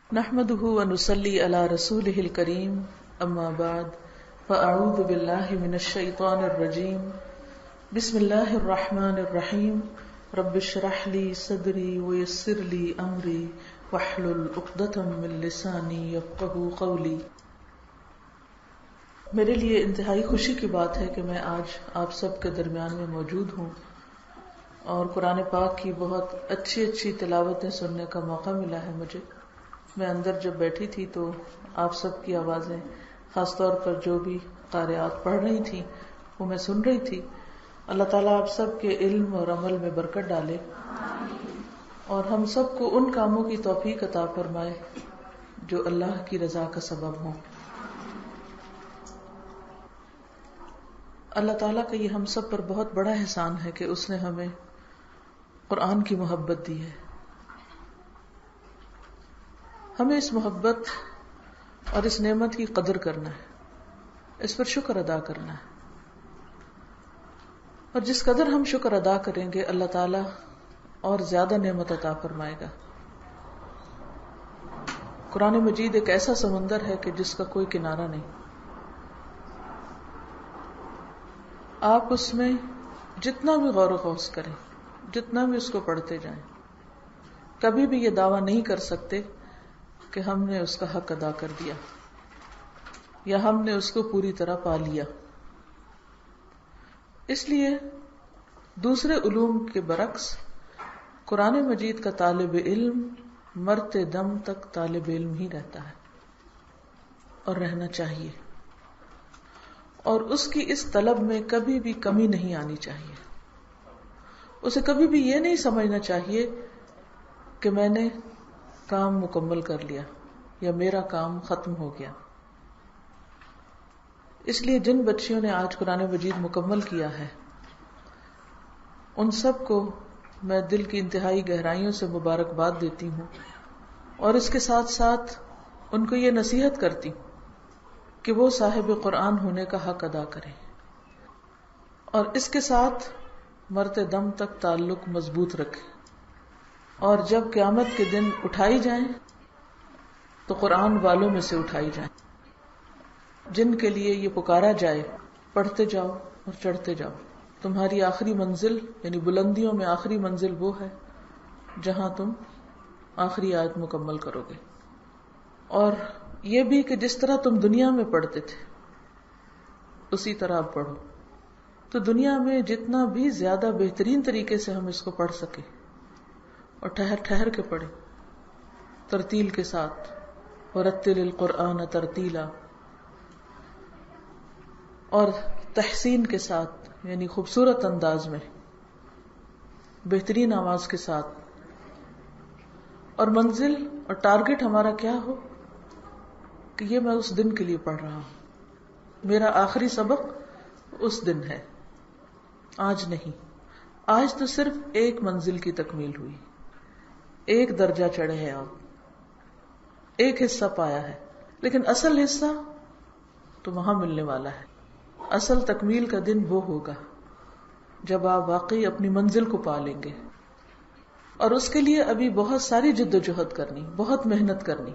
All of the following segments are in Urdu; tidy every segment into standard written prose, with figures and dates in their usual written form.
نحمده ونصلي على رسوله الكريم اما بعد فاعوذ بالله من الشيطان الرجيم بسم الله الرحمن الرحيم رب اشرح لي صدري ويسر لي امري واحلل عقدة من لساني يفقهوا قولي۔ میرے لیے انتہائی خوشی کی بات ہے کہ میں آج آپ سب کے درمیان میں موجود ہوں اور قرآن پاک کی بہت اچھی تلاوتیں سننے کا موقع ملا ہے مجھے۔ میں اندر جب بیٹھی تھی تو آپ سب کی آوازیں، خاص طور پر جو بھی قارئات پڑھ رہی تھیں، وہ میں سن رہی تھی۔ اللہ تعالیٰ آپ سب کے علم اور عمل میں برکت ڈالے اور ہم سب کو ان کاموں کی توفیق عطا فرمائے جو اللہ کی رضا کا سبب ہوں۔ اللہ تعالیٰ کا یہ ہم سب پر بہت بڑا احسان ہے کہ اس نے ہمیں قرآن کی محبت دی ہے۔ ہمیں اس محبت اور اس نعمت کی قدر کرنا ہے، اس پر شکر ادا کرنا ہے، اور جس قدر ہم شکر ادا کریں گے اللہ تعالیٰ اور زیادہ نعمت عطا فرمائے گا۔ قرآن مجید ایک ایسا سمندر ہے کہ جس کا کوئی کنارہ نہیں۔ آپ اس میں جتنا بھی غور و خوض کریں، جتنا بھی اس کو پڑھتے جائیں، کبھی بھی یہ دعویٰ نہیں کر سکتے کہ ہم نے اس کا حق ادا کر دیا یا ہم نے اس کو پوری طرح پا لیا۔ اس لیے دوسرے علوم کے برعکس قرآن مجید کا طالب علم مرتے دم تک طالب علم ہی رہتا ہے اور رہنا چاہیے، اور اس کی اس طلب میں کبھی بھی کمی نہیں آنی چاہیے۔ اسے کبھی بھی یہ نہیں سمجھنا چاہیے کہ میں نے کام مکمل کر لیا یا میرا کام ختم ہو گیا۔ اس لیے جن بچیوں نے آج قرآن مجید مکمل کیا ہے ان سب کو میں دل کی انتہائی گہرائیوں سے مبارکباد دیتی ہوں، اور اس کے ساتھ ساتھ ان کو یہ نصیحت کرتی ہوں کہ وہ صاحب قرآن ہونے کا حق ادا کریں اور اس کے ساتھ مرتے دم تک تعلق مضبوط رکھیں، اور جب قیامت کے دن اٹھائی جائیں تو قرآن والوں میں سے اٹھائی جائیں جن کے لیے یہ پکارا جائے، پڑھتے جاؤ اور چڑھتے جاؤ، تمہاری آخری منزل یعنی بلندیوں میں آخری منزل وہ ہے جہاں تم آخری آیت مکمل کرو گے۔ اور یہ بھی کہ جس طرح تم دنیا میں پڑھتے تھے اسی طرح اب پڑھو، تو دنیا میں جتنا بھی زیادہ بہترین طریقے سے ہم اس کو پڑھ سکیں اور ٹھہر کے پڑھیں، ترتیل کے ساتھ، ورتل القرآن ترتیلا، اور تحسین کے ساتھ یعنی خوبصورت انداز میں، بہترین آواز کے ساتھ، اور منزل اور ٹارگٹ ہمارا کیا ہو کہ یہ میں اس دن کے لیے پڑھ رہا ہوں، میرا آخری سبق اس دن ہے، آج نہیں۔ آج تو صرف ایک منزل کی تکمیل ہوئی، ایک درجہ چڑھے ہیں آپ، ایک حصہ پایا ہے، لیکن اصل حصہ تو وہاں ملنے والا ہے۔ اصل تکمیل کا دن وہ ہوگا جب آپ واقعی اپنی منزل کو پا لیں گے، اور اس کے لیے ابھی بہت ساری جد و جہد کرنی، بہت محنت کرنی۔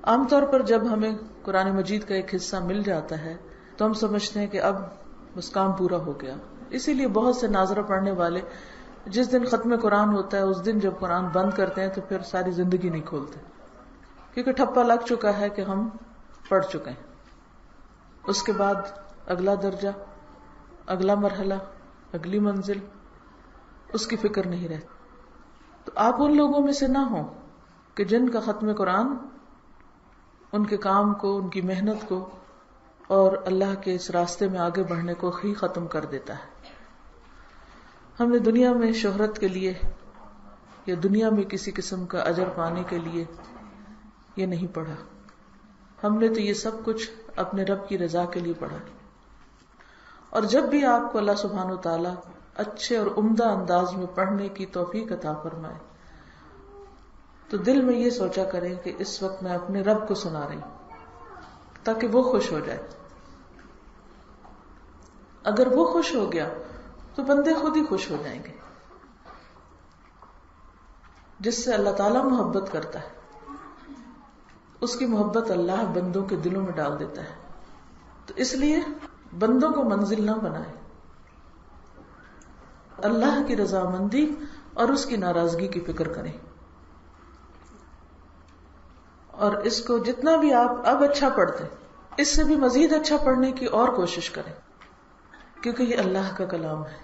عام طور پر جب ہمیں قرآن مجید کا ایک حصہ مل جاتا ہے تو ہم سمجھتے ہیں کہ اب بس کام پورا ہو گیا۔ اسی لیے بہت سے ناظرہ پڑھنے والے جس دن ختم قرآن ہوتا ہے اس دن جب قرآن بند کرتے ہیں تو پھر ساری زندگی نہیں کھولتے، کیونکہ ٹھپا لگ چکا ہے کہ ہم پڑھ چکے ہیں۔ اس کے بعد اگلا درجہ، اگلا مرحلہ، اگلی منزل، اس کی فکر نہیں رہتی۔ تو آپ ان لوگوں میں سے نہ ہوں کہ جن کا ختم قرآن ان کے کام کو، ان کی محنت کو اور اللہ کے اس راستے میں آگے بڑھنے کو ہی ختم کر دیتا ہے۔ ہم نے دنیا میں شہرت کے لیے یا دنیا میں کسی قسم کا اجر پانے کے لیے یہ نہیں پڑھا، ہم نے تو یہ سب کچھ اپنے رب کی رضا کے لیے پڑھا۔ اور جب بھی آپ کو اللہ سبحانہ و تعالیٰ اچھے اور عمدہ انداز میں پڑھنے کی توفیق عطا فرمائے تو دل میں یہ سوچا کریں کہ اس وقت میں اپنے رب کو سنا رہی ہوں تاکہ وہ خوش ہو جائے۔ اگر وہ خوش ہو گیا تو بندے خود ہی خوش ہو جائیں گے۔ جس سے اللہ تعالیٰ محبت کرتا ہے اس کی محبت اللہ بندوں کے دلوں میں ڈال دیتا ہے. تو اس لیے بندوں کو منزل نہ بنائے، اللہ کی رضامندی اور اس کی ناراضگی کی فکر کریں. اور اس کو جتنا بھی آپ اب اچھا پڑھتے اس سے بھی مزید اچھا پڑھنے کی اور کوشش کریں، کیونکہ یہ اللہ کا کلام ہے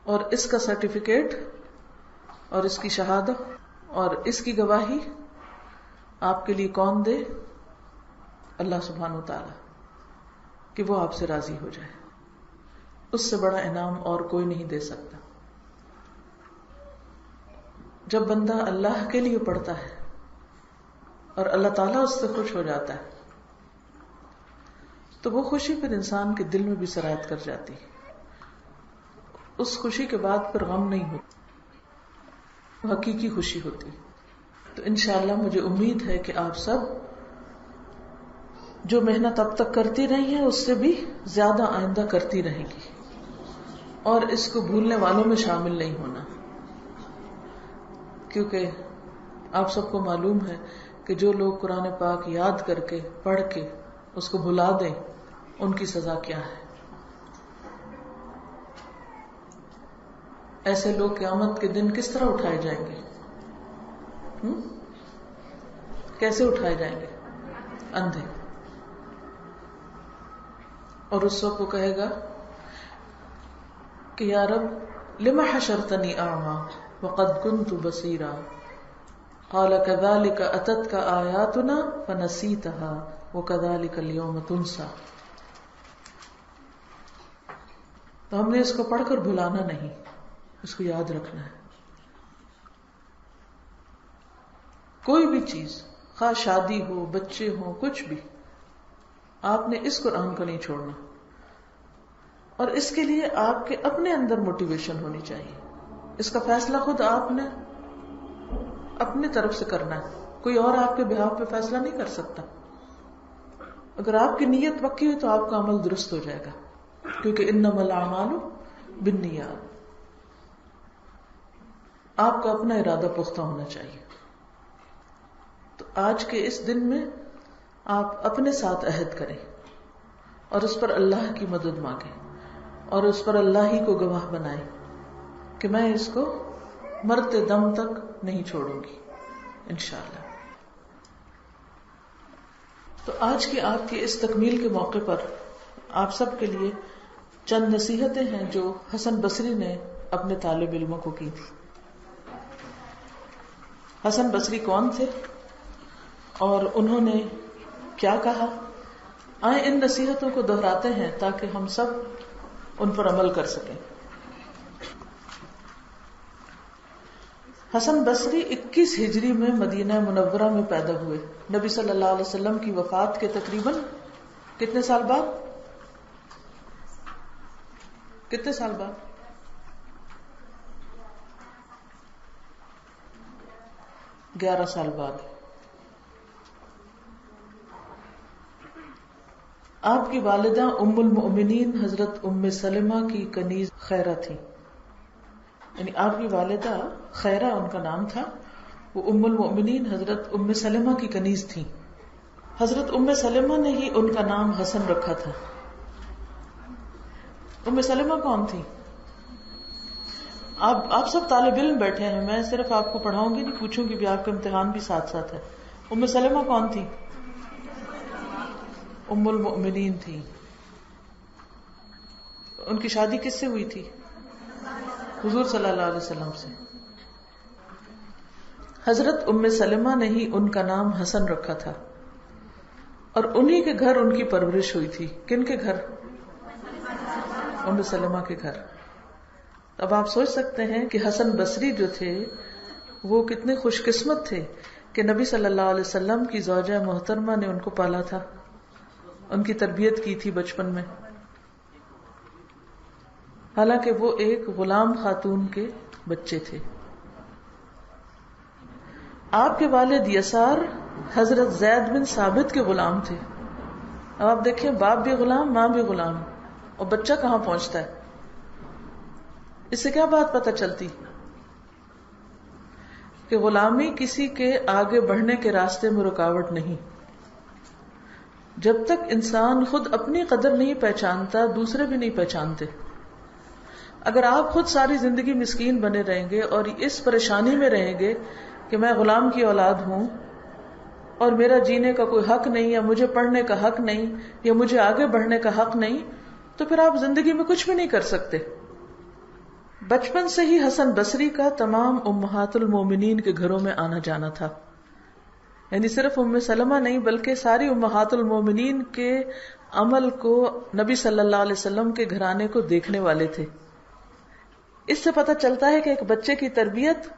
اور اس کا سرٹیفکیٹ اور اس کی شہادت اور اس کی گواہی آپ کے لیے کون دے؟ اللہ سبحانہ و تعالی، کہ وہ آپ سے راضی ہو جائے. اس سے بڑا انعام اور کوئی نہیں دے سکتا. جب بندہ اللہ کے لیے پڑھتا ہے اور اللہ تعالیٰ اس سے خوش ہو جاتا ہے تو وہ خوشی پھر انسان کے دل میں بھی سرایت کر جاتی ہے. اس خوشی کے بعد پھر غم نہیں ہوتا، حقیقی خوشی ہوتی. تو انشاءاللہ مجھے امید ہے کہ آپ سب جو محنت اب تک کرتی رہی ہیں اس سے بھی زیادہ آئندہ کرتی رہیں گی اور اس کو بھولنے والوں میں شامل نہیں ہونا، کیونکہ آپ سب کو معلوم ہے کہ جو لوگ قرآن پاک یاد کر کے پڑھ کے اس کو بھلا دیں ان کی سزا کیا ہے. ایسے لوگ قیامت کے دن کس طرح اٹھائے جائیں گے؟ کیسے اٹھائے جائیں گے؟ اندھے. اور اس وقت وہ کہے گا کہ یا رب لما حشرتنی اعمی وقد كنت بصیرا قال كذلك اتتك آیاتنا فنسیتها وكذلك اليوم تنسى. تو ہم نے اس کو پڑھ کر بھلانا نہیں، اس کو یاد رکھنا ہے. کوئی بھی چیز، خواہ شادی ہو، بچے ہوں، کچھ بھی، آپ نے اس قرآن کو نہیں چھوڑنا. اور اس کے لیے آپ کے اپنے اندر موٹیویشن ہونی چاہیے. اس کا فیصلہ خود آپ نے اپنی طرف سے کرنا ہے، کوئی اور آپ کے بہاف پہ فیصلہ نہیں کر سکتا. اگر آپ کی نیت پکی ہوئی تو آپ کا عمل درست ہو جائے گا، کیونکہ انما الاعمال بالنیات. آپ کا اپنا ارادہ پختہ ہونا چاہیے. تو آج کے اس دن میں آپ اپنے ساتھ عہد کریں اور اس پر اللہ کی مدد مانگیں اور اس پر اللہ ہی کو گواہ بنائیں کہ میں اس کو مرتے دم تک نہیں چھوڑوں گی انشاءاللہ. تو آج کی آپ کی اس تکمیل کے موقع پر آپ سب کے لیے چند نصیحتیں ہیں جو حسن بصری نے اپنے طالب علموں کو کی تھی. حسن بصری کون تھے اور انہوں نے کیا کہا؟ آئیں ان نصیحتوں کو دہراتے ہیں تاکہ ہم سب ان پر عمل کر سکیں. حسن بصری 21 ہجری میں مدینہ منورہ میں پیدا ہوئے. نبی صلی اللہ علیہ وسلم کی وفات کے تقریباً کتنے سال بعد؟ 11 سال بعد. آپ کی والدہ ام المؤمنین حضرت ام سلمہ کی کنیز خیرہ تھی. یعنی آپ کی والدہ خیرہ ان کا نام تھا، وہ ام المؤمنین حضرت ام سلمہ کی کنیز تھی. حضرت ام سلمہ نے ہی ان کا نام حسن رکھا تھا. ام سلمہ کون تھی؟ آپ سب طالب علم بیٹھے ہیں، میں صرف آپ کو پڑھاؤں گی نہیں، پوچھوں گی بھی، آپ کا امتحان بھی ساتھ ساتھ ہے. ام سلمہ کون تھی؟ ام المؤمنین تھی. ان کی شادی کس سے ہوئی تھی؟ حضور صلی اللہ علیہ وسلم سے. حضرت ام سلمہ نے ہی ان کا نام حسن رکھا تھا اور انہی کے گھر ان کی پرورش ہوئی تھی. کن کے گھر؟ ام سلمہ کے گھر. اب آپ سوچ سکتے ہیں کہ حسن بصری جو تھے وہ کتنے خوش قسمت تھے کہ نبی صلی اللہ علیہ وسلم کی زوجہ محترمہ نے ان کو پالا تھا، ان کی تربیت کی تھی بچپن میں، حالانکہ وہ ایک غلام خاتون کے بچے تھے. آپ کے والد یسار حضرت زید بن ثابت کے غلام تھے. اب آپ دیکھیں، باپ بھی غلام، ماں بھی غلام، اور بچہ کہاں پہنچتا ہے؟ اس سے کیا بات پتہ چلتی؟ کہ غلامی کسی کے آگے بڑھنے کے راستے میں رکاوٹ نہیں. جب تک انسان خود اپنی قدر نہیں پہچانتا دوسرے بھی نہیں پہچانتے. اگر آپ خود ساری زندگی مسکین بنے رہیں گے اور اس پریشانی میں رہیں گے کہ میں غلام کی اولاد ہوں اور میرا جینے کا کوئی حق نہیں، یا مجھے پڑھنے کا حق نہیں، یا مجھے آگے بڑھنے کا حق نہیں، تو پھر آپ زندگی میں کچھ بھی نہیں کر سکتے. بچپن سے ہی حسن بصری کا تمام امہات المومنین کے گھروں میں آنا جانا تھا. یعنی صرف ام سلمہ نہیں بلکہ ساری امہات المومنین کے عمل کو نبی صلی اللہ علیہ وسلم کے گھرانے کو دیکھنے والے تھے. اس سے پتہ چلتا ہے کہ ایک بچے کی تربیت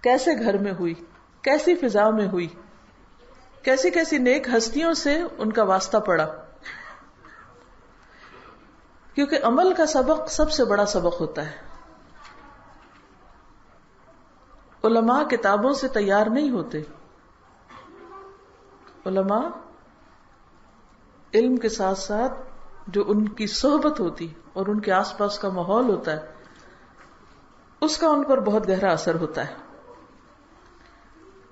کیسے گھر میں ہوئی، کیسی فضا میں ہوئی، کیسی کیسی نیک ہستیوں سے ان کا واسطہ پڑا. کیونکہ عمل کا سبق سب سے بڑا سبق ہوتا ہے. علماء کتابوں سے تیار نہیں ہوتے. علماء علم کے ساتھ ساتھ جو ان کی صحبت ہوتی اور ان کے آس پاس کا ماحول ہوتا ہے اس کا ان پر بہت گہرا اثر ہوتا ہے.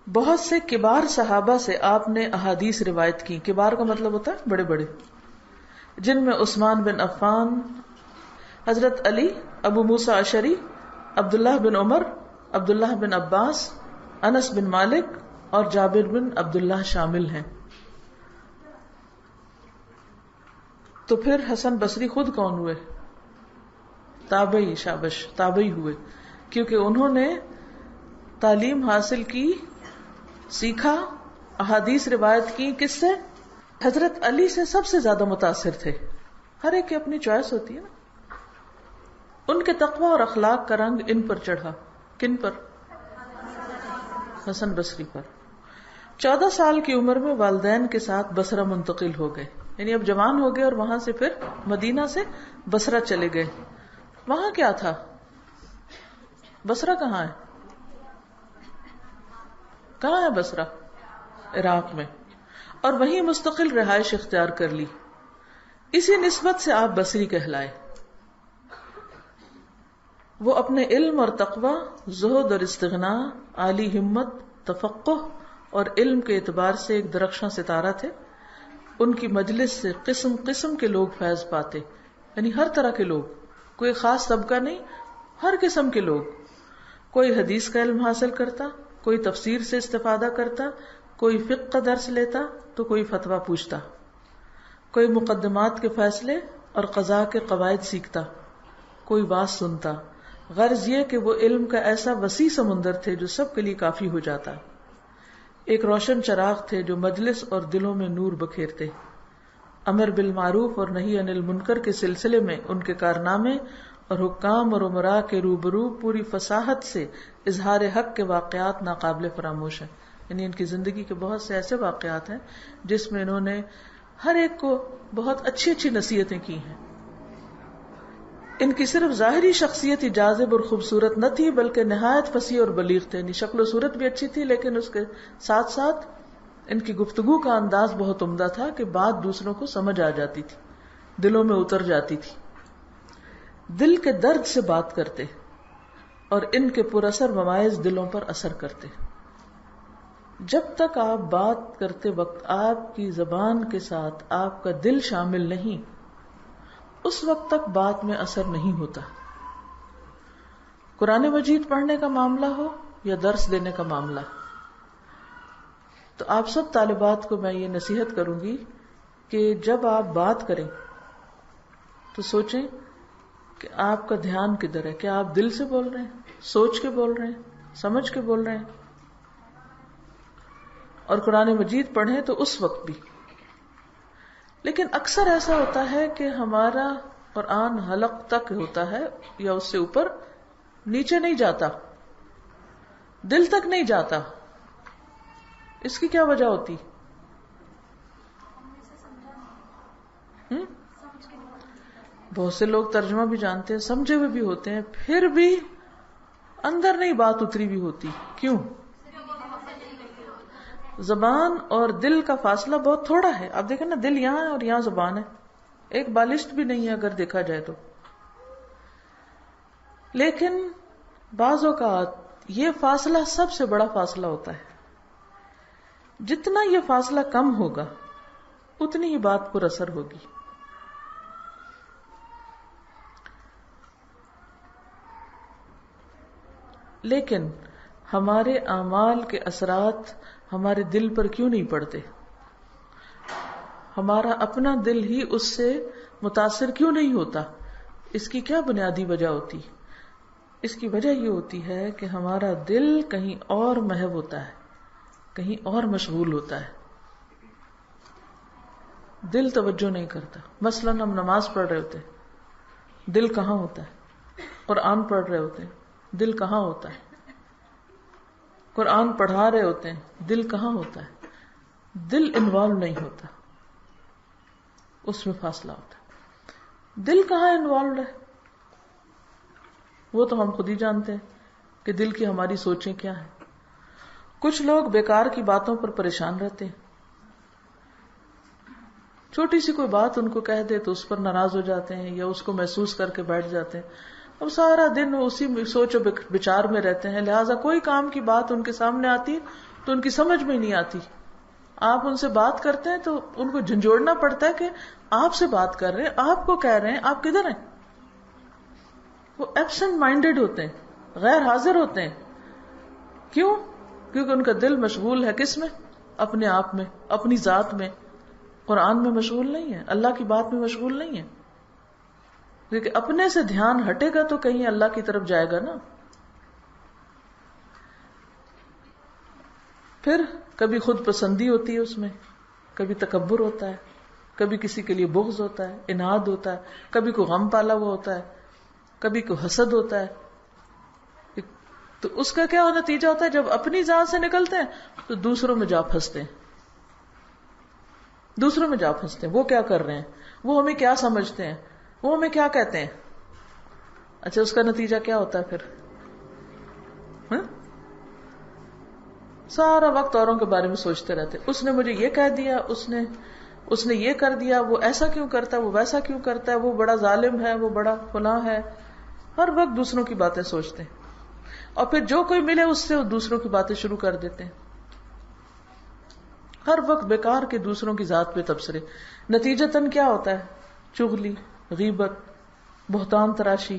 بہت سے کبار صحابہ سے آپ نے احادیث روایت کی. کبار کا مطلب ہوتا ہے بڑے بڑے، جن میں عثمان بن عفان، حضرت علی، ابو موسیٰ اشعری، عبداللہ بن عمر، عبداللہ بن عباس، انس بن مالک اور جابر بن عبداللہ شامل ہیں. تو پھر حسن بصری خود کون ہوئے؟ تابعی. شابش، تابعی ہوئے. کیونکہ انہوں نے تعلیم حاصل کی، سیکھا، احادیث روایت کی. کس سے؟ حضرت علی سے سب سے زیادہ متاثر تھے. ہر ایک کی اپنی چوائس ہوتی ہے نا. ان کے تقوی اور اخلاق کا رنگ ان پر چڑھا. کن پر؟ حسن بصری پر. 14 سال کی عمر میں والدین کے ساتھ بصرہ منتقل ہو گئے. یعنی اب جوان ہو گئے اور وہاں سے پھر مدینہ سے بصرہ چلے گئے. وہاں کیا تھا؟ بصرہ کہاں ہے؟ کہاں ہے بصرہ؟ عراق میں. اور وہیں مستقل رہائش اختیار کر لی. اسی نسبت سے آپ بصری کہلائے. وہ اپنے علم اور تقوی، زہد اور استغناء، عالی ہمت، تفقہ اور علم کے اعتبار سے ایک درخشاں ستارہ تھے. ان کی مجلس سے قسم قسم کے لوگ فیض پاتے. یعنی ہر طرح کے لوگ، کوئی خاص طبقہ نہیں، ہر قسم کے لوگ. کوئی حدیث کا علم حاصل کرتا، کوئی تفسیر سے استفادہ کرتا، کوئی فقہ کا درس لیتا تو کوئی فتویٰ پوچھتا، کوئی مقدمات کے فیصلے اور قضاء کے قواعد سیکھتا، کوئی واز سنتا. غرض یہ کہ وہ علم کا ایسا وسیع سمندر تھے جو سب کے لیے کافی ہو جاتا. ایک روشن چراغ تھے جو مجلس اور دلوں میں نور بکھیرتے. امر بالمعروف اور نہی عن المنکر کے سلسلے میں ان کے کارنامے اور حکام اور امراء کے روبرو پوری فصاحت سے اظہار حق کے واقعات ناقابل فراموش ہیں. یعنی ان کی زندگی کے بہت سے ایسے واقعات ہیں جس میں انہوں نے ہر ایک کو بہت اچھی اچھی نصیحتیں کی ہیں. ان کی صرف ظاہری شخصیت ہی جاذب اور خوبصورت نہ تھی بلکہ نہایت فصیح اور بلیغ تھے. یعنی شکل و صورت بھی اچھی تھی لیکن اس کے ساتھ ساتھ ان کی گفتگو کا انداز بہت عمدہ تھا کہ بات دوسروں کو سمجھ آ جاتی تھی، دلوں میں اتر جاتی تھی. دل کے درد سے بات کرتے اور ان کے پر اثر ممائز دلوں پر اثر کرتے. جب تک آپ بات کرتے وقت آپ کی زبان کے ساتھ آپ کا دل شامل نہیں، اس وقت تک بات میں اثر نہیں ہوتا. قرآن مجید پڑھنے کا معاملہ ہو یا درس دینے کا معاملہ، تو آپ سب طالبات کو میں یہ نصیحت کروں گی کہ جب آپ بات کریں تو سوچیں کہ آپ کا دھیان کدھر ہے. کیا آپ دل سے بول رہے ہیں، سوچ کے بول رہے ہیں، سمجھ کے بول رہے ہیں؟ اور قرآن مجید پڑھیں تو اس وقت بھی. لیکن اکثر ایسا ہوتا ہے کہ ہمارا قرآن حلق تک ہوتا ہے یا اس سے اوپر، نیچے نہیں جاتا، دل تک نہیں جاتا. اس کی کیا وجہ ہوتی؟ بہت سے لوگ ترجمہ بھی جانتے ہیں، سمجھے ہوئے بھی ہوتے ہیں، پھر بھی اندر نہیں بات اتری بھی ہوتی. کیوں؟ زبان اور دل کا فاصلہ بہت تھوڑا ہے. آپ دیکھیں نا، دل یہاں ہے اور یہاں زبان ہے، ایک بالشت بھی نہیں ہے اگر دیکھا جائے تو. لیکن بعض اوقات یہ فاصلہ سب سے بڑا فاصلہ ہوتا ہے. جتنا یہ فاصلہ کم ہوگا اتنی ہی بات پر اثر ہوگی. لیکن ہمارے اعمال کے اثرات ہمارے دل پر کیوں نہیں پڑتے؟ ہمارا اپنا دل ہی اس سے متاثر کیوں نہیں ہوتا؟ اس کی کیا بنیادی وجہ ہوتی؟ اس کی وجہ یہ ہوتی ہے کہ ہمارا دل کہیں اور محو ہوتا ہے، کہیں اور مشغول ہوتا ہے. دل توجہ نہیں کرتا. مثلا ہم نماز پڑھ رہے ہوتے ہیں، دل کہاں ہوتا ہے؟ قرآن پڑھ رہے ہوتے ہیں، دل کہاں ہوتا ہے؟ قرآن پڑھا رہے ہوتے ہیں، دل کہاں ہوتا ہے؟ دل انوالو نہیں ہوتا، اس میں فاصلہ ہوتا ہے. دل کہاں انوالوڈ ہے وہ تو ہم خود ہی جانتے ہیں کہ دل کی ہماری سوچیں کیا ہیں. کچھ لوگ بیکار کی باتوں پر پریشان رہتے ہیں. چھوٹی سی کوئی بات ان کو کہہ دے تو اس پر ناراض ہو جاتے ہیں یا اس کو محسوس کر کے بیٹھ جاتے ہیں. اب سارا دن اسی سوچ و بچار میں رہتے ہیں، لہٰذا کوئی کام کی بات ان کے سامنے آتی تو ان کی سمجھ میں نہیں آتی. آپ ان سے بات کرتے ہیں تو ان کو جھنجھوڑنا پڑتا ہے کہ آپ سے بات کر رہے ہیں، آپ کو کہہ رہے ہیں، آپ کدھر ہیں؟ وہ ایبسنٹ مائنڈیڈ ہوتے ہیں، غیر حاضر ہوتے ہیں. کیوں؟ کیونکہ ان کا دل مشغول ہے کس میں؟ اپنے آپ میں، اپنی ذات میں. قرآن میں مشغول نہیں ہے، اللہ کی بات میں مشغول نہیں ہے. کیونکہ اپنے سے دھیان ہٹے گا تو کہیں اللہ کی طرف جائے گا نا. پھر کبھی خود پسندی ہوتی ہے اس میں، کبھی تکبر ہوتا ہے، کبھی کسی کے لیے بغض ہوتا ہے، اناد ہوتا ہے، کبھی کوئی غم پالا ہوا ہوتا ہے، کبھی کوئی حسد ہوتا ہے. تو اس کا کیا نتیجہ ہوتا ہے؟ جب اپنی ذات سے نکلتے ہیں تو دوسروں میں جا پھنستے ہیں. دوسروں میں جا پھنستے ہیں. وہ کیا کر رہے ہیں، وہ ہمیں کیا سمجھتے ہیں، وہ ہمیں کیا کہتے ہیں. اچھا، اس کا نتیجہ کیا ہوتا ہے پھر؟ سارا وقت اوروں کے بارے میں سوچتے رہتے، اس نے مجھے یہ کہہ دیا، اس نے یہ کر دیا، وہ ایسا کیوں کرتا ہے، وہ ویسا کیوں کرتا ہے، وہ بڑا ظالم ہے، وہ بڑا فلاں ہے. ہر وقت دوسروں کی باتیں سوچتے ہیں، اور پھر جو کوئی ملے اس سے وہ دوسروں کی باتیں شروع کر دیتے ہیں. ہر وقت بیکار کے دوسروں کی ذات پہ تبصرے. نتیجتاً کیا ہوتا ہے؟ چغلی، غیبت، بہتان تراشی،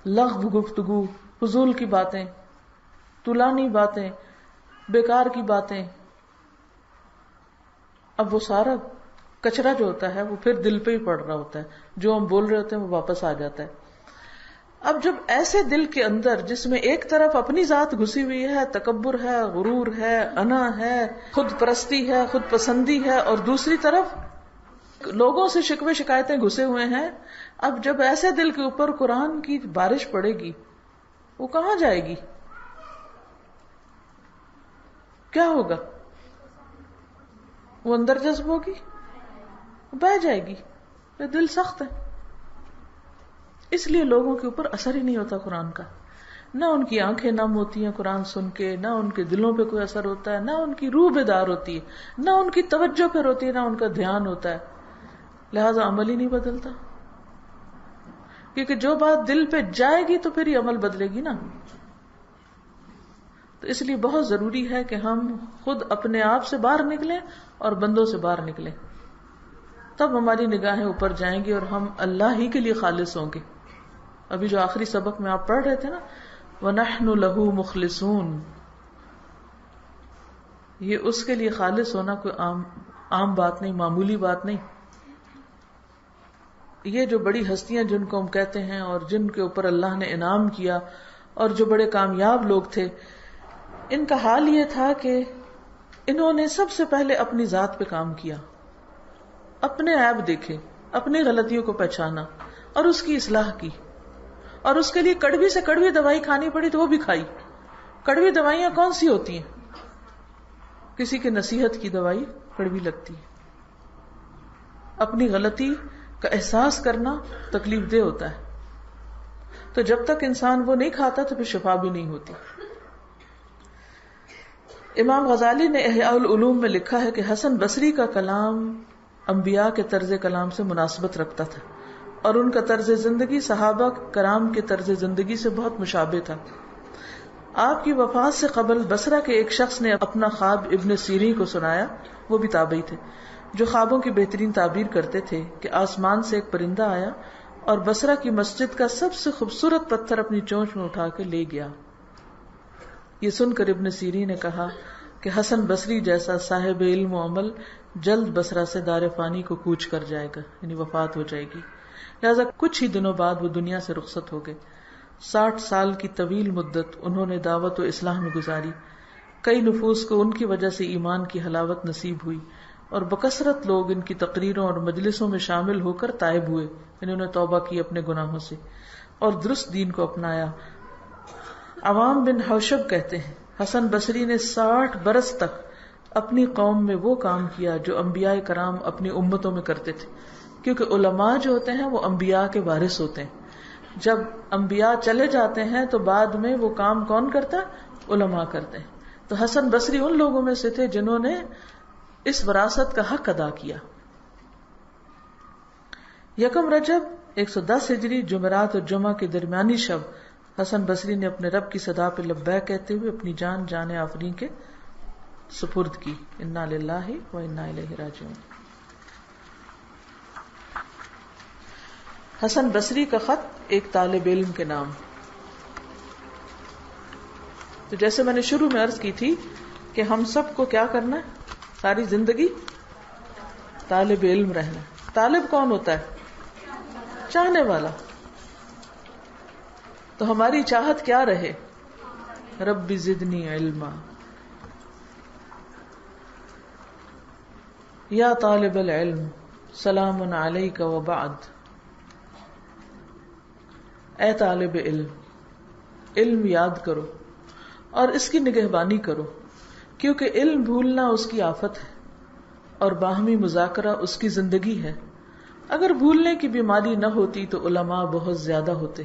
لغو گفتگو، فضول کی باتیں، طولانی باتیں، بیکار کی باتیں. اب وہ سارا کچرا جو ہوتا ہے وہ پھر دل پہ ہی پڑ رہا ہوتا ہے، جو ہم بول رہے ہوتے ہیں وہ واپس آ جاتا ہے. اب جب ایسے دل کے اندر جس میں ایک طرف اپنی ذات گھسی ہوئی ہے، تکبر ہے، غرور ہے، انا ہے، خود پرستی ہے، خود پسندی ہے، اور دوسری طرف لوگوں سے شکوے شکایتیں گھسے ہوئے ہیں، اب جب ایسے دل کے اوپر قرآن کی بارش پڑے گی وہ کہاں جائے گی؟ کیا ہوگا؟ وہ اندر جذب ہوگی، بہ جائے گی. یہ دل سخت ہے، اس لیے لوگوں کے اوپر اثر ہی نہیں ہوتا قرآن کا. نہ ان کی آنکھیں نم ہوتی ہیں قرآن سن کے، نہ ان کے دلوں پہ کوئی اثر ہوتا ہے، نہ ان کی روح بیدار ہوتی ہے، نہ ان کی توجہ پہ ہوتی ہے، نہ ان کا دھیان ہوتا ہے. لہذا عمل ہی نہیں بدلتا، کیونکہ جو بات دل پہ جائے گی تو پھر یہ عمل بدلے گی نا. تو اس لیے بہت ضروری ہے کہ ہم خود اپنے آپ سے باہر نکلیں اور بندوں سے باہر نکلیں، تب ہماری نگاہیں اوپر جائیں گی اور ہم اللہ ہی کے لیے خالص ہوں گے. ابھی جو آخری سبق میں آپ پڑھ رہے تھے نا، وَنَحْنُ لَهُ مُخْلِصُونَ، یہ اس کے لیے خالص ہونا کوئی عام بات نہیں، معمولی بات نہیں. یہ جو بڑی ہستیاں جن کو ہم کہتے ہیں اور جن کے اوپر اللہ نے انعام کیا اور جو بڑے کامیاب لوگ تھے، ان کا حال یہ تھا کہ انہوں نے سب سے پہلے اپنی ذات پہ کام کیا، اپنے عیب دیکھے، اپنی غلطیوں کو پہچانا اور اس کی اصلاح کی. اور اس کے لیے کڑوی سے کڑوی دوائی کھانی پڑی تو وہ بھی کھائی. کڑوی دوائیاں کون سی ہوتی ہیں؟ کسی کی نصیحت کی دوائی کڑوی لگتی ہے. اپنی غلطی کا احساس کرنا تکلیف دہ ہوتا ہے، تو جب تک انسان وہ نہیں کھاتا تو پھر شفا بھی نہیں ہوتی. امام غزالی نے احیاء العلوم میں لکھا ہے کہ حسن بصری کا کلام انبیاء کے طرز کلام سے مناسبت رکھتا تھا اور ان کا طرز زندگی صحابہ کرام کے طرز زندگی سے بہت مشابہ تھا. آپ کی وفات سے قبل بصرہ کے ایک شخص نے اپنا خواب ابن سیرین کو سنایا، وہ بھی تابعی تھے جو خوابوں کی بہترین تعبیر کرتے تھے، کہ آسمان سے ایک پرندہ آیا اور بصرہ کی مسجد کا سب سے خوبصورت پتھر اپنی چونچ میں اٹھا کے لے گیا۔ یہ سن کر ابن سیرین نے کہا کہ حسن بصری جیسا صاحب علم و عمل جلد بصرہ سے دار فانی کو کوچ کر جائے گا، یعنی وفات ہو جائے گی، لہذا کچھ ہی دنوں بعد وہ دنیا سے رخصت ہو گئے۔ 60 سال کی طویل مدت انہوں نے دعوت و اصلاح میں گزاری، کئی نفوس کو ان کی وجہ سے ایمان کی حلاوت نصیب ہوئی، اور بکثرت لوگ ان کی تقریروں اور مجلسوں میں شامل ہو کر تائب ہوئے، انہوں نے توبہ کی اپنے گناہوں سے اور درست دین کو اپنایا۔ عوام بن حوشب کہتے ہیں حسن بصری نے 60 برس تک اپنی قوم میں وہ کام کیا جو انبیاء کرام اپنی امتوں میں کرتے تھے، کیونکہ علماء جو ہوتے ہیں وہ انبیاء کے وارث ہوتے ہیں۔ جب انبیاء چلے جاتے ہیں تو بعد میں وہ کام کون کرتا ہے؟ علماء کرتے ہیں۔ تو حسن بصری ان لوگوں میں سے تھے جنہوں نے اس وراثت کا حق ادا کیا۔ 1 رجب 110 ہجری جمعرات اور جمعہ کے درمیانی شب حسن بصری نے اپنے رب کی صدا پہ لبیک کہتے ہوئے اپنی جان آفرین کے سپرد کی۔ انا للہ و انا الیہ راجعون۔ حسن بصری کا خط ایک طالب علم کے نام۔ تو جیسے میں نے شروع میں عرض کی تھی کہ ہم سب کو کیا کرنا ہے؟ ساری زندگی طالب علم رہنا۔ طالب کون ہوتا ہے؟ چاہنے والا۔ تو ہماری چاہت کیا رہے؟ رب زدنی علما۔ یا طالب العلم سلام علیک و بعد۔ اے طالب علم یاد کرو اور اس کی نگہبانی کرو، کیونکہ علم بھولنا اس کی آفت ہے اور باہمی مذاکرہ اس کی زندگی ہے۔ اگر بھولنے کی بیماری نہ ہوتی تو علماء بہت زیادہ ہوتے۔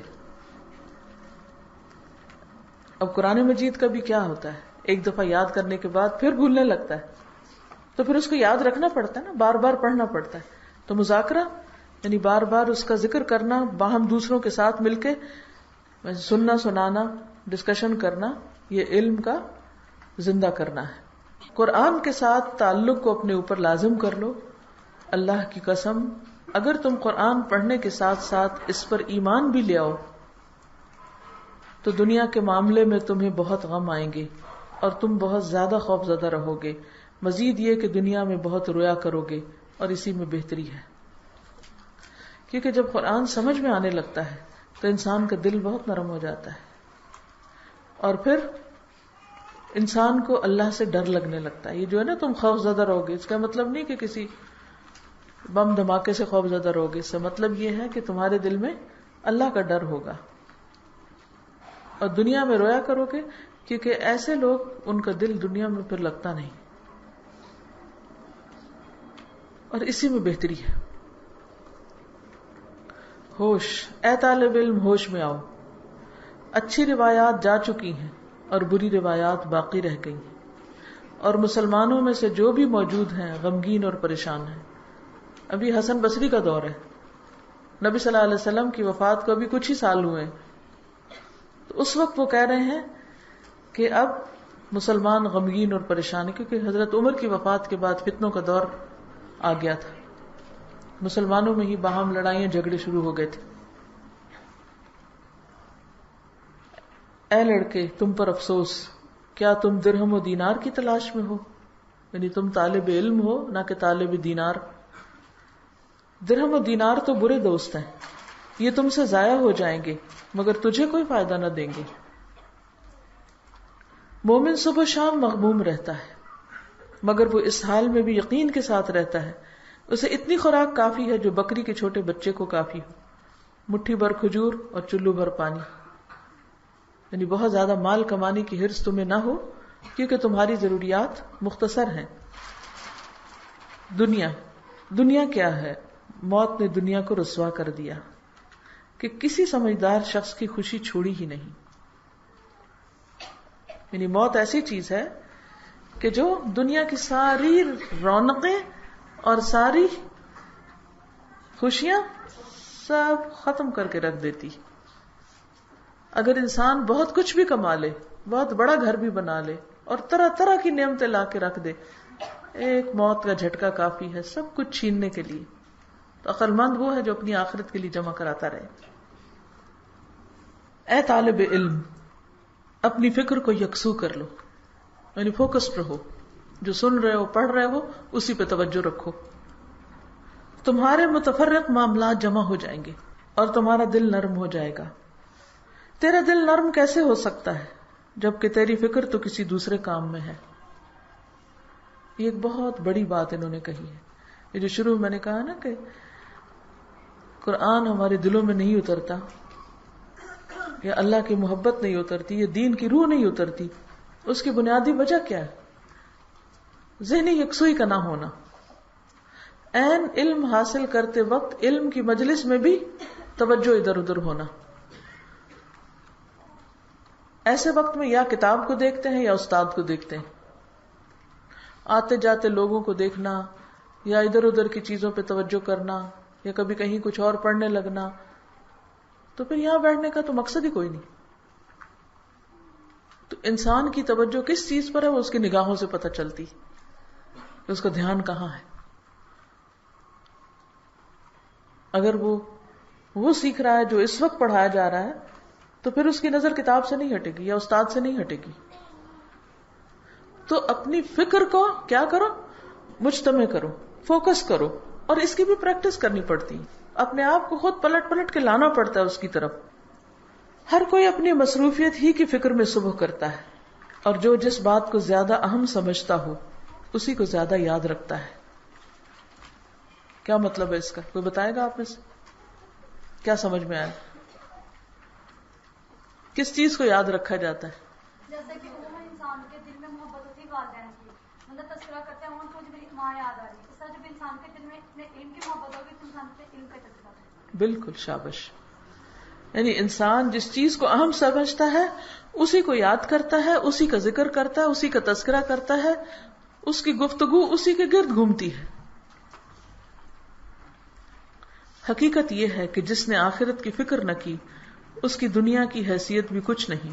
اب قرآن مجید کا بھی کیا ہوتا ہے، ایک دفعہ یاد کرنے کے بعد پھر بھولنے لگتا ہے، تو پھر اس کو یاد رکھنا پڑتا ہے نا، بار بار پڑھنا پڑتا ہے۔ تو مذاکرہ یعنی بار بار اس کا ذکر کرنا، باہم دوسروں کے ساتھ مل کے سننا سنانا، ڈسکشن کرنا، یہ علم کا زندہ کرنا ہے۔ قرآن کے ساتھ تعلق کو اپنے اوپر لازم کر لو۔ اللہ کی قسم اگر تم قرآن پڑھنے کے ساتھ ساتھ اس پر ایمان بھی لے آؤ تو دنیا کے معاملے میں تمہیں بہت غم آئیں گے اور تم بہت زیادہ خوف زدہ رہو گے۔ مزید یہ کہ دنیا میں بہت رویا کرو گے، اور اسی میں بہتری ہے، کیونکہ جب قرآن سمجھ میں آنے لگتا ہے تو انسان کا دل بہت نرم ہو جاتا ہے، اور پھر انسان کو اللہ سے ڈر لگنے لگتا ہے۔ یہ جو ہے نا تم خوف زدہ رہو گے، اس کا مطلب نہیں کہ کسی بم دھماکے سے خوف زدہ رہو گے، اس کا مطلب یہ ہے کہ تمہارے دل میں اللہ کا ڈر ہوگا، اور دنیا میں رویا کرو گے، کیونکہ ایسے لوگ ان کا دل دنیا میں پھر لگتا نہیں، اور اسی میں بہتری ہے۔ ہوش، اے طالب علم ہوش میں آؤ۔ اچھی روایات جا چکی ہیں اور بری روایات باقی رہ گئی ہیں، اور مسلمانوں میں سے جو بھی موجود ہیں غمگین اور پریشان ہیں۔ ابھی حسن بصری کا دور ہے، نبی صلی اللہ علیہ وسلم کی وفات کو ابھی کچھ ہی سال ہوئے ہیں، تو اس وقت وہ کہہ رہے ہیں کہ اب مسلمان غمگین اور پریشان ہیں، کیونکہ حضرت عمر کی وفات کے بعد فتنوں کا دور آ گیا تھا، مسلمانوں میں ہی باہم لڑائیاں جھگڑے شروع ہو گئے تھے۔ اے لڑکے تم پر افسوس، کیا تم درہم و دینار کی تلاش میں ہو؟ یعنی تم طالب علم ہو نہ کہ طالب دینار۔ درہم و دینار تو برے دوست ہیں، یہ تم سے ضائع ہو جائیں گے مگر تجھے کوئی فائدہ نہ دیں گے۔ مومن صبح شام مغموم رہتا ہے، مگر وہ اس حال میں بھی یقین کے ساتھ رہتا ہے، اسے اتنی خوراک کافی ہے جو بکری کے چھوٹے بچے کو کافی ہو، مٹھی بھر کھجور اور چلو بھر پانی۔ یعنی بہت زیادہ مال کمانے کی حرص تمہیں نہ ہو، کیونکہ تمہاری ضروریات مختصر ہیں۔ دنیا کیا ہے؟ موت نے دنیا کو رسوا کر دیا کہ کسی سمجھدار شخص کی خوشی چھوڑی ہی نہیں۔ یعنی موت ایسی چیز ہے کہ جو دنیا کی ساری رونقیں اور ساری خوشیاں سب ختم کر کے رکھ دیتی۔ اگر انسان بہت کچھ بھی کما لے بہت بڑا گھر بھی بنا لے اور طرح طرح کی نعمتیں لا کے رکھ دے، ایک موت کا جھٹکا کافی ہے سب کچھ چھیننے کے لیے. تو عقل مند وہ ہے جو اپنی آخرت کے لیے جمع کراتا رہے. اے طالب علم، اپنی فکر کو یکسو کر لو، یعنی فوکسڈ رہو، جو سن رہے ہو پڑھ رہے ہو اسی پہ توجہ رکھو. تمہارے متفرق معاملات جمع ہو جائیں گے اور تمہارا دل نرم ہو جائے گا. تیرا دل نرم کیسے ہو سکتا ہے جبکہ تیری فکر تو کسی دوسرے کام میں ہے. یہ ایک بہت بڑی بات انہوں نے کہی ہے. یہ جو شروع میں نے کہا نا کہ قرآن ہمارے دلوں میں نہیں اترتا، یا اللہ کی محبت نہیں اترتی، یا دین کی روح نہیں اترتی، اس کی بنیادی وجہ کیا ہے؟ ذہنی یکسوئی کا نہ ہونا. عین علم حاصل کرتے وقت علم کی مجلس میں بھی توجہ ادھر ادھر ہونا. ایسے وقت میں یا کتاب کو دیکھتے ہیں یا استاد کو دیکھتے ہیں. آتے جاتے لوگوں کو دیکھنا یا ادھر ادھر کی چیزوں پہ توجہ کرنا یا کبھی کہیں کچھ اور پڑھنے لگنا، تو پھر یہاں بیٹھنے کا تو مقصد ہی کوئی نہیں. تو انسان کی توجہ کس چیز پر ہے وہ اس کی نگاہوں سے پتہ چلتی، اس کا دھیان کہاں ہے. اگر وہ سیکھ رہا ہے جو اس وقت پڑھایا جا رہا ہے تو پھر اس کی نظر کتاب سے نہیں ہٹے گی یا استاد سے نہیں ہٹے گی. تو اپنی فکر کو کیا کرو، مجتمع کرو، فوکس کرو، اور اس کی بھی پریکٹس کرنی پڑتی ہے. اپنے آپ کو خود پلٹ پلٹ کے لانا پڑتا ہے اس کی طرف. ہر کوئی اپنی مصروفیت ہی کی فکر میں صبح کرتا ہے، اور جو جس بات کو زیادہ اہم سمجھتا ہو اسی کو زیادہ یاد رکھتا ہے. کیا مطلب ہے اس کا؟ کوئی بتائے گا آپ میں سے؟ کیا سمجھ میں آیا؟ کس چیز کو یاد رکھا جاتا ہے؟ جیسے کہ عموماً انسان کے دل میں محبت ہوتی ہے والدین کی، مطلب تذکرہ کرتے ہیں مجھے میری ماں یاد آ رہی ہے. اس طرح جب انسان کے دل میں اپنے علم کی محبت ہوگی تو انسان کے علم کا تذکرہ کرتا ہے. بالکل، شابش. یعنی انسان جس چیز کو اہم سمجھتا ہے اسی کو یاد کرتا ہے، اسی کا ذکر کرتا ہے، اسی کا تذکرہ کرتا ہے، اس کی گفتگو اسی کے گرد گھومتی ہے. حقیقت یہ ہے کہ جس نے آخرت کی فکر نہ کی اس کی دنیا کی حیثیت بھی کچھ نہیں،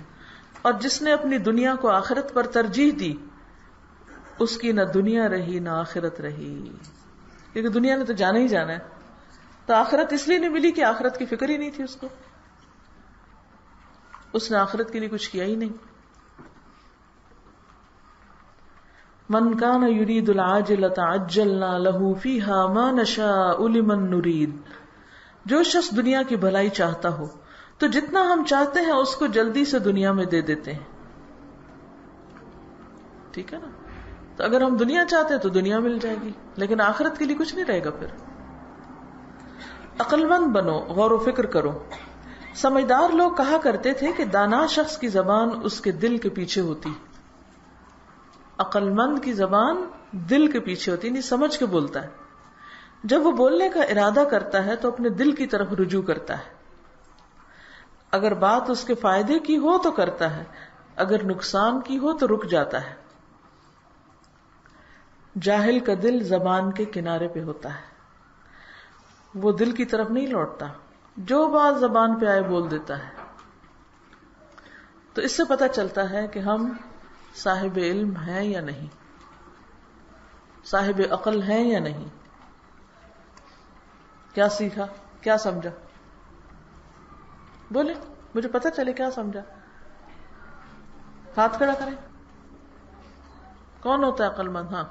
اور جس نے اپنی دنیا کو آخرت پر ترجیح دی اس کی نہ دنیا رہی نہ آخرت رہی. کیونکہ دنیا نے تو جانا ہی جانا ہے، تو آخرت اس لیے نہیں ملی کہ آخرت کی فکر ہی نہیں تھی اس کو. اس نے آخرت کے لیے کچھ کیا ہی نہیں. من کان یرید العاجلۃ عجلنا له فیہا ما نشاء لمن نرید. جو شخص دنیا کی بھلائی چاہتا ہو تو جتنا ہم چاہتے ہیں اس کو جلدی سے دنیا میں دے دیتے ہیں. ٹھیک ہے نا؟ تو اگر ہم دنیا چاہتے ہیں تو دنیا مل جائے گی، لیکن آخرت کے لیے کچھ نہیں رہے گا. پھر عقل مند بنو، غور و فکر کرو. سمجھدار لوگ کہا کرتے تھے کہ دانا شخص کی زبان اس کے دل کے پیچھے ہوتی. عقل مند کی زبان دل کے پیچھے ہوتی، نہیں سمجھ کے بولتا ہے. جب وہ بولنے کا ارادہ کرتا ہے تو اپنے دل کی طرف رجوع کرتا ہے. اگر بات اس کے فائدے کی ہو تو کرتا ہے، اگر نقصان کی ہو تو رک جاتا ہے. جاہل کا دل زبان کے کنارے پہ ہوتا ہے، وہ دل کی طرف نہیں لوٹتا، جو بات زبان پہ آئے بول دیتا ہے. تو اس سے پتہ چلتا ہے کہ ہم صاحب علم ہیں یا نہیں، صاحب عقل ہیں یا نہیں. کیا سیکھا، کیا سمجھا؟ بولے، مجھے پتہ چلے کیا سمجھا. ہاتھ کھڑا کریں. کون ہوتا ہے عقل مند؟ ہاں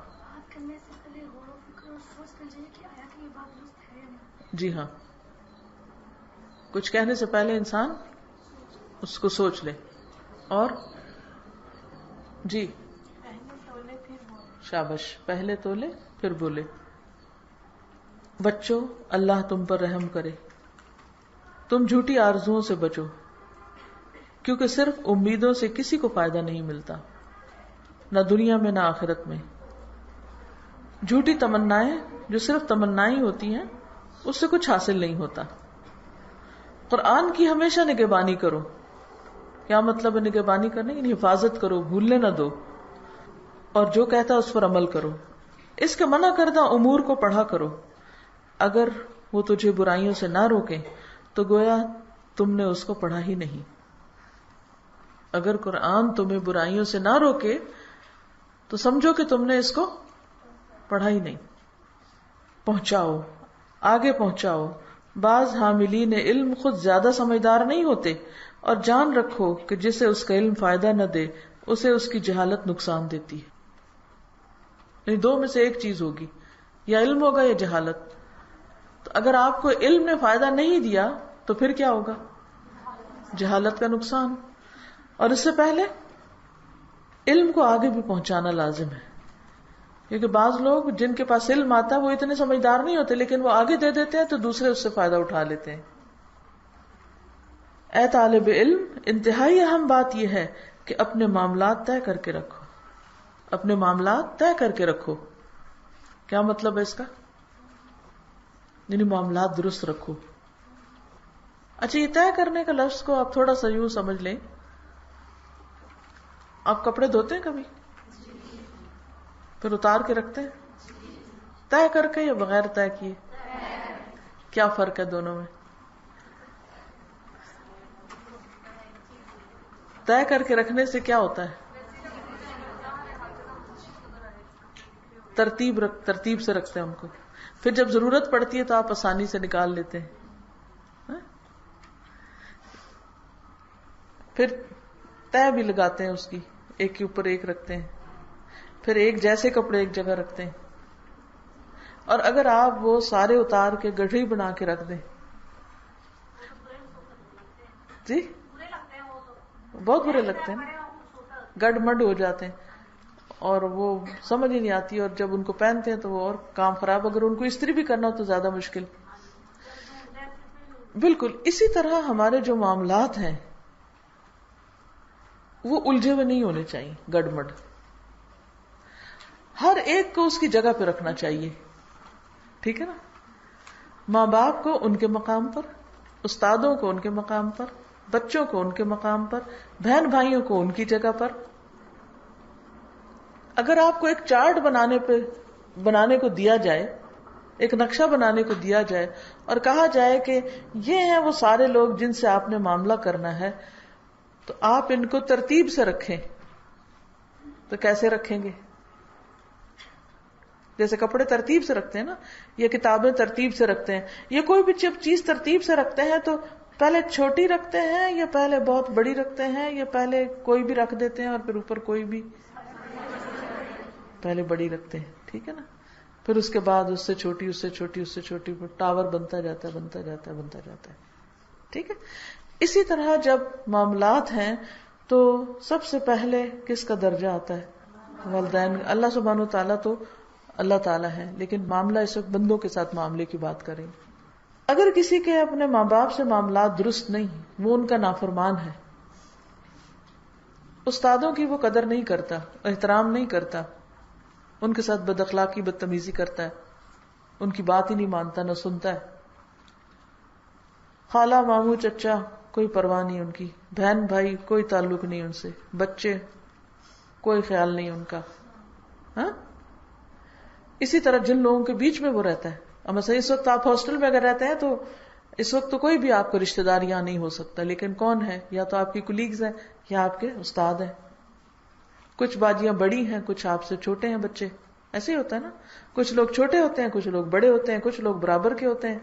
جی ہاں، کچھ کہنے سے پہلے انسان اس کو سوچ لے. اور جی شابش، پہلے تولے پھر بولے. بچوں، اللہ تم پر رحم کرے، تم جھوٹی آرزوؤں سے بچو، کیونکہ صرف امیدوں سے کسی کو فائدہ نہیں ملتا، نہ دنیا میں نہ آخرت میں. جھوٹی تمنائیں جو صرف تمنائیں ہوتی ہیں اس سے کچھ حاصل نہیں ہوتا. قرآن کی ہمیشہ نگہبانی کرو. کیا مطلب ہے نگہبانی کرنے کی؟ حفاظت کرو، بھولنے نہ دو، اور جو کہتا ہے اس پر عمل کرو. اس کے منع کردہ امور کو پڑھا کرو. اگر وہ تجھے برائیوں سے نہ روکیں تو گویا تم نے اس کو پڑھا ہی نہیں. اگر قرآن تمہیں برائیوں سے نہ روکے تو سمجھو کہ تم نے اس کو پڑھا ہی نہیں. پہنچاؤ، آگے پہنچاؤ. بعض حاملین علم خود زیادہ سمجھدار نہیں ہوتے، اور جان رکھو کہ جسے اس کا علم فائدہ نہ دے اسے اس کی جہالت نقصان دیتی ہے. یعنی دو میں سے ایک چیز ہوگی، یا علم ہوگا یا جہالت. تو اگر آپ کو علم نے فائدہ نہیں دیا تو پھر کیا ہوگا؟ جہالت کا نقصان. اور اس سے پہلے علم کو آگے بھی پہنچانا لازم ہے، کیونکہ بعض لوگ جن کے پاس علم آتا ہے وہ اتنے سمجھدار نہیں ہوتے، لیکن وہ آگے دے دیتے ہیں تو دوسرے اس سے فائدہ اٹھا لیتے ہیں. اے طالب علم، انتہائی اہم بات یہ ہے کہ اپنے معاملات طے کر کے رکھو. اپنے معاملات طے کر کے رکھو. کیا مطلب ہے اس کا؟ یعنی معاملات درست رکھو. اچھا، یہ طے کرنے کا لفظ کو آپ تھوڑا سا یوں سمجھ لیں. آپ کپڑے دھوتے ہیں کبھی؟ پھر اتار کے رکھتے ہیں طے کر کے یا بغیر طے کیے؟ کیا فرق ہے دونوں میں؟ طے کر کے رکھنے سے کیا ہوتا ہے؟ ترتیب سے رکھتے ہیں ان کو، پھر جب ضرورت پڑتی ہے تو آپ آسانی سے نکال لیتے ہیں. پھر طے بھی لگاتے ہیں اس کی، ایک کے اوپر ایک رکھتے ہیں، پھر ایک جیسے کپڑے ایک جگہ رکھتے ہیں. اور اگر آپ وہ سارے اتار کے گٹھڑی بنا کے رکھ دیں، جی بہت برے لگتے ہیں، گڈ مڈ ہو جاتے ہیں اور وہ سمجھ ہی نہیں آتی، اور جب ان کو پہنتے ہیں تو وہ اور کام خراب. اگر ان کو استری بھی کرنا ہو تو زیادہ مشکل. بالکل اسی طرح ہمارے جو معاملات ہیں وہ الجھے ہوئے نہیں ہونے چاہیے، گڑمڑ. ہر ایک کو اس کی جگہ پہ رکھنا چاہیے، ٹھیک ہے نا. ماں باپ کو ان کے مقام پر، استادوں کو ان کے مقام پر، بچوں کو ان کے مقام پر، بہن بھائیوں کو ان کی جگہ پر. اگر آپ کو ایک چارٹ بنانے کو دیا جائے، ایک نقشہ بنانے کو دیا جائے اور کہا جائے کہ یہ ہیں وہ سارے لوگ جن سے آپ نے معاملہ کرنا ہے، تو آپ ان کو ترتیب سے رکھیں. تو کیسے رکھیں گے؟ جیسے کپڑے ترتیب سے رکھتے ہیں نا، یا کتابیں ترتیب سے رکھتے ہیں، یا کوئی بھی چیز ترتیب سے رکھتے ہیں تو پہلے چھوٹی رکھتے ہیں یا پہلے بہت بڑی رکھتے ہیں، یا پہلے کوئی بھی رکھ دیتے ہیں اور پھر اوپر کوئی بھی، پہلے بڑی رکھتے ہیں، ٹھیک ہے نا. پھر اس کے بعد اس سے چھوٹی، اس سے چھوٹی، اس سے چھوٹی، ٹاور بنتا جاتا ہے، بنتا جاتا ہے، بنتا جاتا ہے، ٹھیک ہے. اسی طرح جب معاملات ہیں تو سب سے پہلے کس کا درجہ آتا ہے؟ والدین. اللہ سبحانہ وتعالیٰ تو اللہ تعالیٰ ہے، لیکن معاملہ اس وقت بندوں کے ساتھ معاملے کی بات کریں. اگر کسی کے اپنے ماں باپ سے معاملات درست نہیں، وہ ان کا نافرمان ہے، استادوں کی وہ قدر نہیں کرتا، احترام نہیں کرتا، ان کے ساتھ بد اخلاقی بدتمیزی کرتا ہے، ان کی بات ہی نہیں مانتا، نہ سنتا ہے، خالہ ماموں چچا کوئی پرواہ نہیں ان کی، بہن بھائی کوئی تعلق نہیں ان سے، بچے کوئی خیال نہیں ان کا. ہاں، اسی طرح جن لوگوں کے بیچ میں وہ رہتا ہے، اب مثلا اس وقت آپ ہاسٹل میں اگر رہتے ہیں تو اس وقت تو کوئی بھی آپ کو رشتہ دار یہاں نہیں ہو سکتا، لیکن کون ہے؟ یا تو آپ کی کولیگز ہیں یا آپ کے استاد ہیں. کچھ باجیاں بڑی ہیں، کچھ آپ سے چھوٹے ہیں بچے، ایسے ہی ہوتا ہے نا. کچھ لوگ چھوٹے ہوتے ہیں، کچھ لوگ بڑے ہوتے ہیں، کچھ لوگ برابر کے ہوتے ہیں،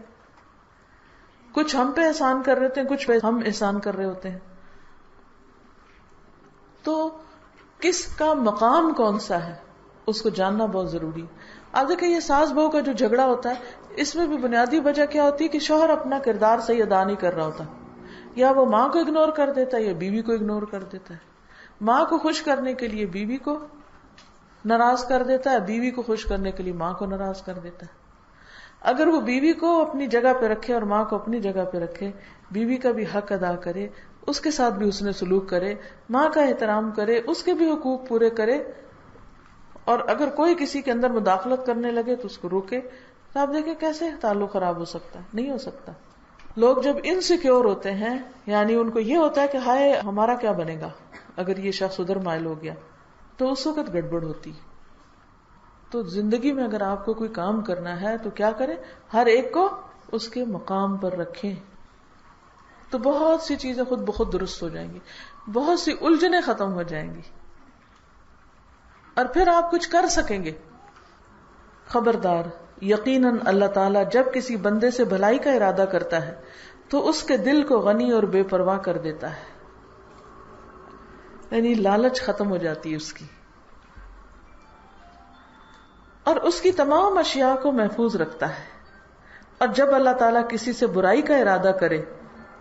کچھ ہم پہ احسان کر رہے ہوتے ہیں، کچھ پہ ہم احسان کر رہے ہوتے ہیں. تو کس کا مقام کون سا ہے اس کو جاننا بہت ضروری ہے. آپ دیکھیں یہ ساس بہو کا جو جھگڑا ہوتا ہے، اس میں بھی بنیادی وجہ کیا ہوتی ہے کہ شوہر اپنا کردار صحیح ادا نہیں کر رہا ہوتا، یا وہ ماں کو اگنور کر دیتا ہے یا بیوی کو اگنور کر دیتا ہے. ماں کو خوش کرنے کے لیے بیوی کو ناراض کر دیتا ہے، بیوی کو خوش کرنے کے لیے ماں کو ناراض کر دیتا ہے. اگر وہ بیوی کو اپنی جگہ پہ رکھے اور ماں کو اپنی جگہ پہ رکھے، بیوی کا بھی حق ادا کرے، اس کے ساتھ بھی اس نے سلوک کرے، ماں کا احترام کرے، اس کے بھی حقوق پورے کرے، اور اگر کوئی کسی کے اندر مداخلت کرنے لگے تو اس کو روکے، تو آپ دیکھیں کیسے تعلق خراب ہو سکتا ہے؟ نہیں ہو سکتا. لوگ جب انسیکیور ہوتے ہیں، یعنی ان کو یہ ہوتا ہے کہ ہائے ہمارا کیا بنے گا اگر یہ شخص ادھر مائل ہو گیا، تو اس وقت گڑبڑ ہوتی. تو زندگی میں اگر آپ کو کوئی کام کرنا ہے تو کیا کریں؟ ہر ایک کو اس کے مقام پر رکھیں. تو بہت سی چیزیں خود بخود درست ہو جائیں گی، بہت سی الجھنیں ختم ہو جائیں گی، اور پھر آپ کچھ کر سکیں گے. خبردار، یقیناً اللہ تعالیٰ جب کسی بندے سے بھلائی کا ارادہ کرتا ہے تو اس کے دل کو غنی اور بے پرواہ کر دیتا ہے، یعنی لالچ ختم ہو جاتی ہے اس کی، اور اس کی تمام اشیاء کو محفوظ رکھتا ہے. اور جب اللہ تعالیٰ کسی سے برائی کا ارادہ کرے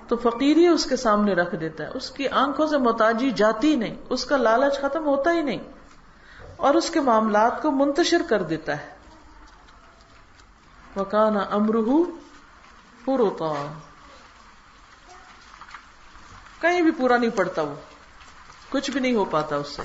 تو فقیری اس کے سامنے رکھ دیتا ہے، اس کی آنکھوں سے محتاجی جاتی نہیں، اس کا لالچ ختم ہوتا ہی نہیں، اور اس کے معاملات کو منتشر کر دیتا ہے. وَكَانَ أَمْرُهُ فُرُطًا، کہیں بھی پورا نہیں پڑتا، وہ کچھ بھی نہیں ہو پاتا اس سے.